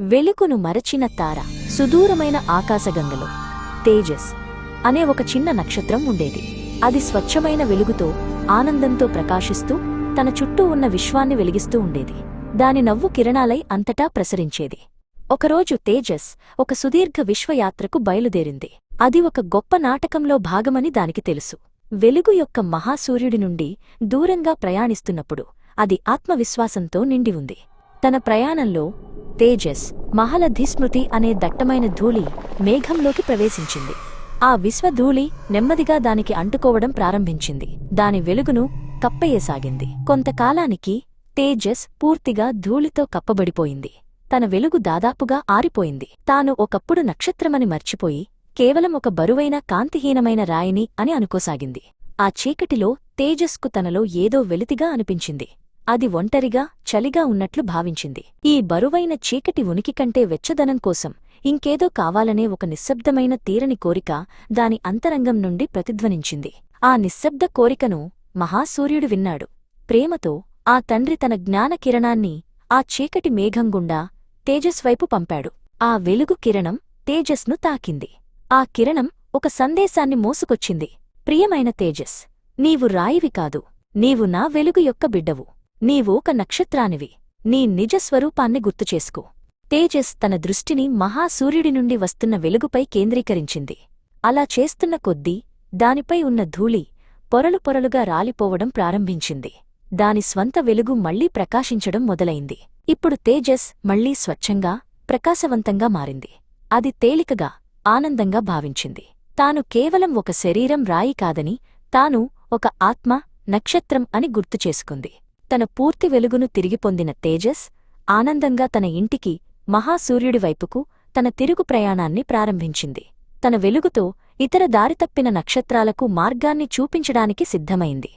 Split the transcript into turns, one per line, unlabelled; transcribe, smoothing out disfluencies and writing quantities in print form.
వెలుగును మరచిన తార. సుదూరమైన ఆకాశగంగలో తేజస్ అనే ఒక చిన్న నక్షత్రం ఉండేది. అది స్వచ్ఛమైన వెలుగుతో ఆనందంతో ప్రకాశిస్తూ తన చుట్టూ ఉన్న విశ్వాన్ని వెలిగిస్తూ ఉండేది. దాని నవ్వు కిరణాలై అంతటా ప్రసరించేది. ఒకరోజు తేజస్ ఒక సుదీర్ఘ విశ్వయాత్రకు బయలుదేరింది. అది ఒక గొప్ప నాటకంలో భాగమని దానికి తెలుసు. వెలుగు యొక్క మహాసూర్యుడి నుండి దూరంగా ప్రయాణిస్తున్నప్పుడు అది ఆత్మవిశ్వాసంతో నిండి ఉంది. తన ప్రయాణంలో తేజస్ మహలధిస్మృతి అనే దట్టమైన ధూళి మేఘంలోకి ప్రవేశించింది. ఆ విశ్వధూళి నెమ్మదిగా దానికి అంటుకోవడం ప్రారంభించింది. దాని వెలుగును కప్పయ్యసాగింది. కొంతకాలానికి తేజస్ పూర్తిగా ధూళితో కప్పబడిపోయింది. తన వెలుగు దాదాపుగా ఆరిపోయింది. తాను ఒకప్పుడు నక్షత్రమని మర్చిపోయి కేవలం ఒక బరువైన కాంతిహీనమైన రాయిని అని అనుకోసాగింది. ఆ చీకటిలో తేజస్కు తనలో ఏదో వెలితిగా అనిపించింది. అది ఒంటరిగా చలిగా ఉన్నట్లు భావించింది. ఈ బరువైన చీకటి ఉనికి కంటే వెచ్చదనం కోసం ఇంకేదో కావాలనే ఒక నిశ్శబ్దమైన తీరని కోరిక దాని అంతరంగం నుండి ప్రతిధ్వనించింది. ఆ నిశ్శబ్ద కోరికను మహాసూర్యుడు విన్నాడు. ప్రేమతో ఆ తండ్రి తన జ్ఞానకిరణాన్ని ఆ చీకటి మేఘం గుండా తేజస్ వైపు పంపాడు. ఆ వెలుగు కిరణం తేజస్ను తాకింది. ఆ కిరణం ఒక సందేశాన్ని మోసుకొచ్చింది. ప్రియమైన తేజస్, నీవు రాయివి కాదు. నీవు నా వెలుగు యొక్క బిడ్డవు. నీవు ఒక నక్షత్రానివి. నీ నిజ స్వరూపాన్ని గుర్తుచేసుకో. తేజస్ తన దృష్టిని మహాసూర్యుడి నుండి వస్తున్న వెలుగుపై కేంద్రీకరించింది. అలా చేస్తున్న కొద్దీ దానిపై ఉన్న ధూళి పొరలు పొరలుగా రాలిపోవడం ప్రారంభించింది. దాని స్వంత వెలుగు మళ్లీ ప్రకాశించడం మొదలైంది. ఇప్పుడు తేజస్ మళ్లీ స్వచ్ఛంగా ప్రకాశవంతంగా మారింది. అది తేలికగా ఆనందంగా భావించింది. తాను కేవలం ఒక శరీరం రాయి కాదని, తాను ఒక ఆత్మ నక్షత్రం అని గుర్తుచేసుకుంది. తన పూర్తి వెలుగును తిరిగి పొందిన తేజస్ ఆనందంగా తన ఇంటికి మహాసూర్యుడి వైపుకు తన తిరుగు ప్రయాణాన్ని ప్రారంభించింది. తన వెలుగుతో ఇతర దారితప్పిన నక్షత్రాలకు మార్గాన్ని చూపించడానికి సిద్ధమైంది.